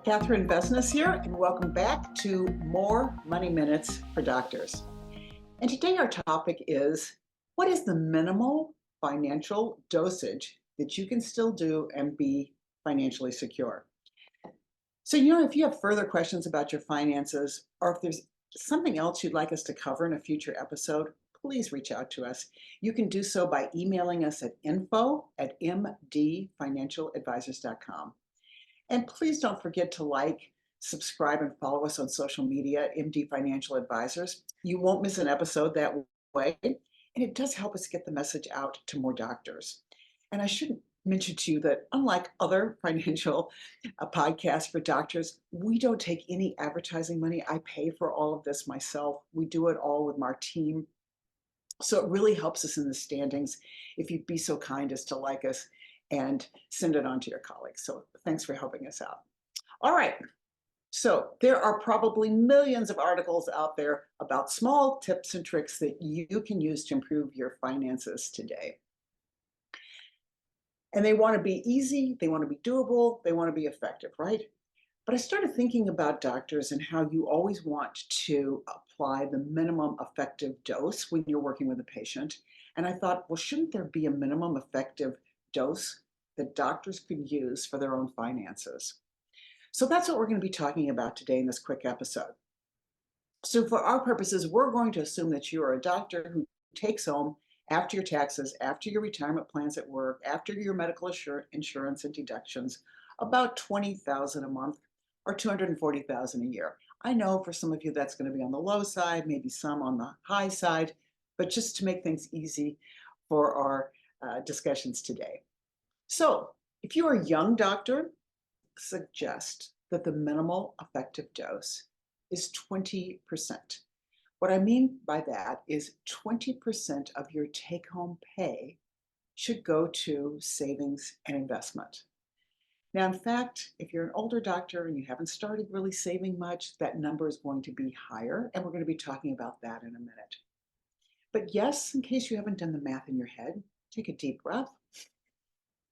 Catherine Vesnas here, and welcome back to more Money Minutes for Doctors. And today our topic is, what is the minimal financial dosage that you can still do and be financially secure? So, if you have further questions about your finances, or if there's something else you'd like us to cover in a future episode, please reach out to us. You can do so by emailing us at info@mdfinancialadvisors.com. And please don't forget to like, subscribe, and follow us on social media, MD Financial Advisors. You won't miss an episode that way, and it does help us get the message out to more doctors. And I should mention to you that unlike other financial podcasts for doctors, we don't take any advertising money. I pay for all of this myself. We do it all with our team. So it really helps us in the standings if you'd be so kind as to like us and send it on to your colleagues. So thanks for helping us out. All right. So there are probably millions of articles out there about small tips and tricks that you can use to improve your finances today. And they want to be easy, they want to be doable, they want to be effective, right? But I started thinking about doctors and how you always want to apply the minimum effective dose when you're working with a patient. And I thought, well, shouldn't there be a minimum effective dose that doctors could use for their own finances? So that's what we're going to be talking about today in this quick episode. So for our purposes, we're going to assume that you are a doctor who takes home, after your taxes, after your retirement plans at work, after your medical insurance and deductions, about $20,000 a month or $240,000 a year. I know for some of you that's going to be on the low side, maybe some on the high side, but just to make things easy for our discussions today. So if you're a young doctor, suggest that the minimal effective dose is 20%. What I mean by that is 20% of your take-home pay should go to savings and investment. Now, in fact, if you're an older doctor and you haven't started really saving much, that number is going to be higher, and we're going to be talking about that in a minute. But yes, in case you haven't done the math in your head, take a deep breath.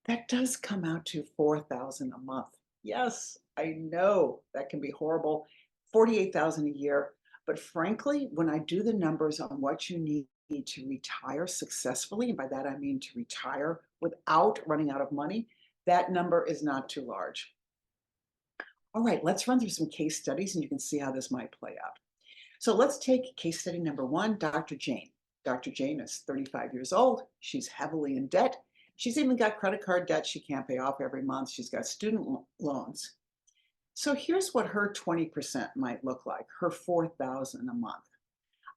That does come out to $4,000 a month. Yes, I know that can be horrible, $48,000 a year. But frankly, when I do the numbers on what you need to retire successfully, and by that I mean to retire without running out of money, that number is not too large. All right, let's run through some case studies and you can see how this might play out. So let's take case study number one, Dr. Jane. Dr. Jane is 35 years old. She's heavily in debt. She's even got credit card debt she can't pay off every month. She's got student loans. So here's what her 20% might look like, her $4,000 a month.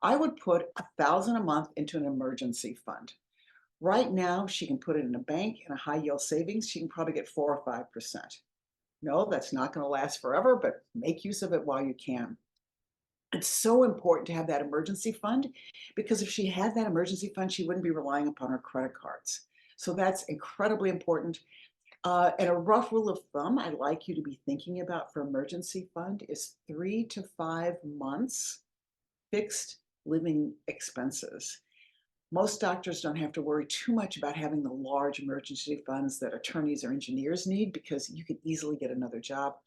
I would put $1,000 a month into an emergency fund. Right now, she can put it in a bank in a high yield savings. She can probably get 4 or 5%. No, that's not going to last forever, but make use of it while you can. It's so important to have that emergency fund because if she had that emergency fund, she wouldn't be relying upon her credit cards. So that's incredibly important. And a rough rule of thumb I'd like you to be thinking about for emergency fund is 3 to 5 months fixed living expenses. Most doctors don't have to worry too much about having the large emergency funds that attorneys or engineers need because you can easily get another job.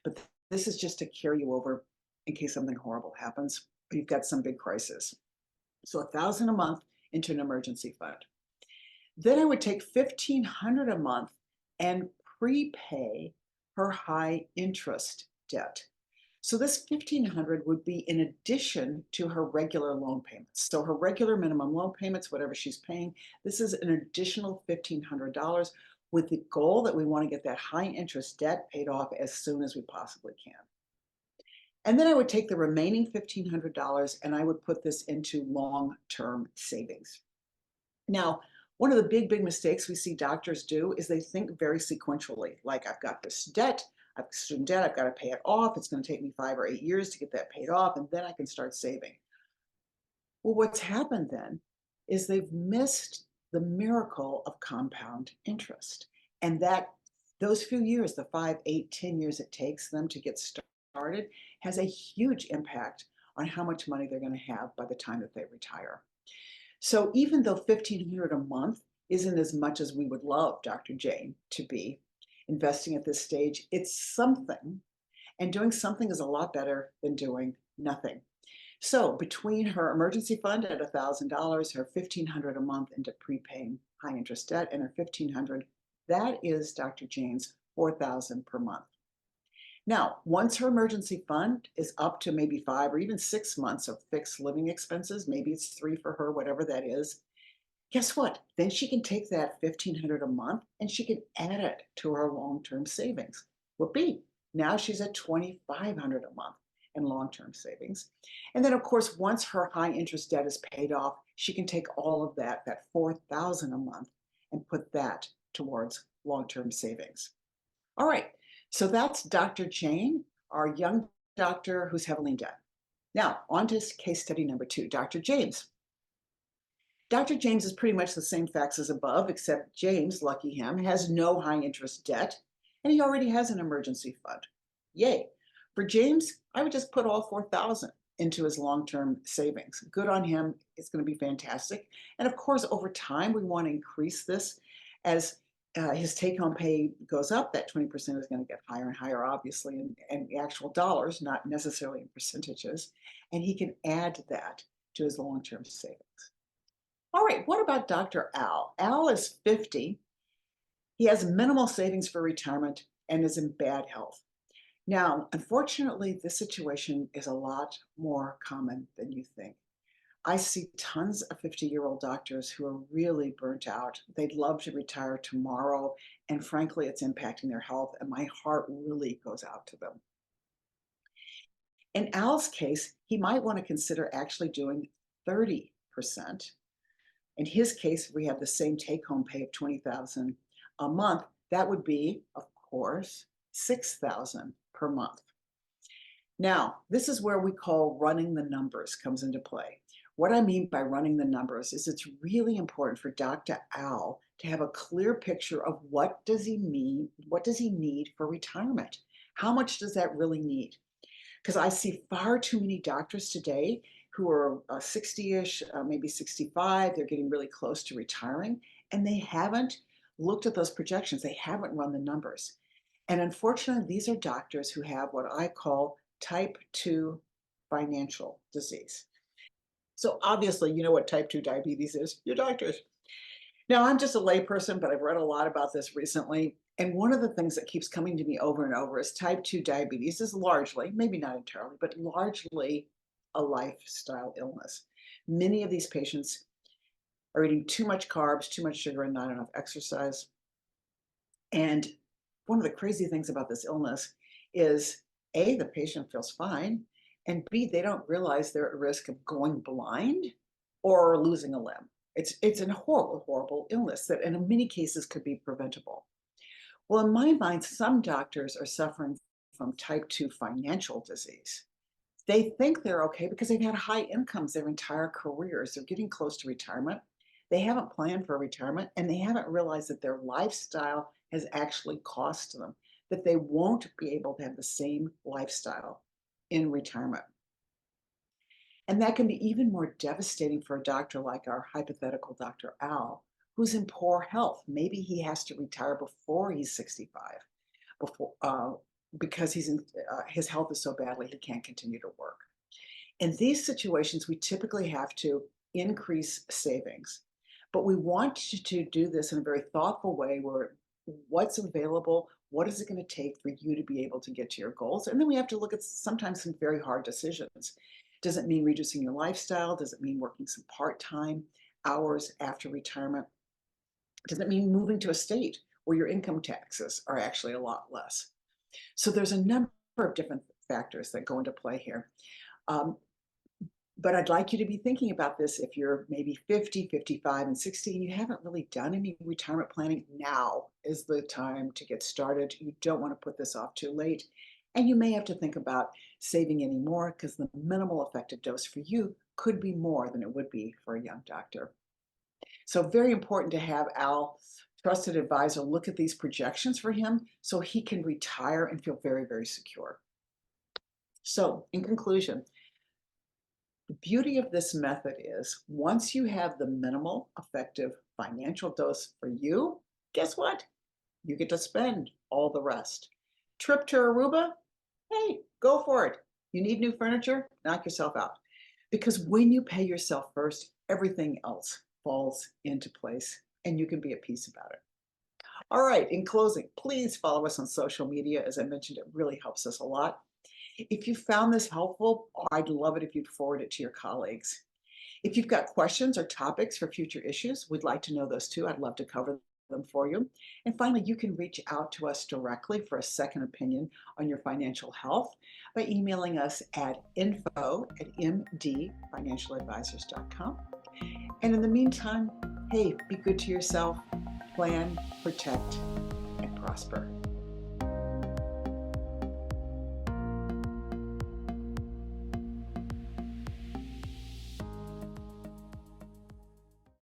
But this is just to carry you over in case something horrible happens or you've got some big crisis. So $1,000 a month into an emergency fund. Then I would take $1,500 a month and prepay her high interest debt. So this $1,500 would be in addition to her regular loan payments. So her regular minimum loan payments, whatever she's paying, this is an additional $1,500 with the goal that we want to get that high interest debt paid off as soon as we possibly can. And then I would take the remaining $1,500 and I would put this into long-term savings. Now, one of the big mistakes we see doctors do is they think very sequentially, like I've got this debt, I've got student debt, I've got to pay it off. It's going to take me 5 or 8 years to get that paid off, and then I can start saving. Well, what's happened then is they've missed the miracle of compound interest. And that those few years, the 5, 8, 10 years it takes them to get started, has a huge impact on how much money they're going to have by the time that they retire. So even though $1,500 a month isn't as much as we would love Dr. Jane to be investing at this stage, it's something. And doing something is a lot better than doing nothing. So between her emergency fund at $1,000, her $1,500 a month into prepaying high interest debt, and her $1,500, that is Dr. Jane's $4,000 per month. Now, once her emergency fund is up to maybe 5 or even 6 months of fixed living expenses, maybe it's 3 for her, whatever that is, guess what? Then she can take that $1,500 a month and she can add it to her long-term savings. Whoopee! Now she's at $2,500 a month in long-term savings. And then, of course, once her high interest debt is paid off, she can take all of that $4,000 a month, and put that towards long-term savings. All right, so that's Dr. Jane, our young doctor who's heavily in debt. Now, on to case study number 2, Dr. James. Dr. James is pretty much the same facts as above, except James, lucky him, has no high interest debt, and he already has an emergency fund. Yay. For James, I would just put all 4,000 into his long-term savings. Good on him. It's going to be fantastic. And of course, over time, we want to increase this as his take-home pay goes up. That 20% is going to get higher and higher, obviously, in actual dollars, not necessarily in percentages. And he can add that to his long-term savings. All right, what about Dr. Al? Al is 50. He has minimal savings for retirement and is in bad health. Now, unfortunately, this situation is a lot more common than you think. I see tons of 50-year-old doctors who are really burnt out. They'd love to retire tomorrow, and frankly, it's impacting their health, and my heart really goes out to them. In Al's case, he might want to consider actually doing 30%. In his case, if we have the same take-home pay of $20,000 a month, that would be, of course, $6,000 per month. Now, this is where we call running the numbers comes into play. What I mean by running the numbers is it's really important for Dr. Al to have a clear picture of what does he need for retirement? How much does that really need? Because I see far too many doctors today who are 60-ish, maybe 65, they're getting really close to retiring, and they haven't looked at those projections. They haven't run the numbers. And unfortunately, these are doctors who have what I call type 2 financial disease. So obviously, you know what type 2 diabetes is. You're doctors. Now, I'm just a layperson, but I've read a lot about this recently. And one of the things that keeps coming to me over and over is type 2 diabetes is largely, maybe not entirely, but largely a lifestyle illness. Many of these patients are eating too much carbs, too much sugar, and not enough exercise. And one of the crazy things about this illness is A, the patient feels fine, and B, they don't realize they're at risk of going blind or losing a limb. It's a horrible, horrible illness that in many cases could be preventable. Well, in my mind, some doctors are suffering from type 2 financial disease. They think they're okay because they've had high incomes their entire careers. They're getting close to retirement. They haven't planned for retirement, and they haven't realized that their lifestyle has actually cost them, that they won't be able to have the same lifestyle in retirement. And that can be even more devastating for a doctor like our hypothetical Dr. Al, who's in poor health. Maybe he has to retire before he's 65, because his health is so badly he can't continue to work. In these situations, we typically have to increase savings, but we want to do this in a very thoughtful way where what's available, what is it going to take for you to be able to get to your goals? And then we have to look at sometimes some very hard decisions. Does it mean reducing your lifestyle? Does it mean working some part-time hours after retirement? Does it mean moving to a state where your income taxes are actually a lot less? So there's a number of different factors that go into play here. But I'd like you to be thinking about this if you're maybe 50, 55, and 60, and you haven't really done any retirement planning. Now is the time to get started. You don't want to put this off too late. And you may have to think about saving any more because the minimal effective dose for you could be more than it would be for a young doctor. So very important to have Al, trusted advisor, look at these projections for him so he can retire and feel very, very secure. So in conclusion, the beauty of this method is once you have the minimal effective financial dose for you, guess what? You get to spend all the rest. Trip to Aruba? hey, go for it. You need new furniture? Knock yourself out. Because when you pay yourself first, everything else falls into place and you can be at peace about it. All right, in closing, please follow us on social media. As I mentioned, it really helps us a lot. If you found this helpful, I'd love it if you'd forward it to your colleagues. If you've got questions or topics for future issues, we'd like to know those too. I'd love to cover them for you. And finally, you can reach out to us directly for a second opinion on your financial health by emailing us at info@mdfinancialadvisors.com. And in the meantime, hey, be good to yourself, plan, protect, and prosper.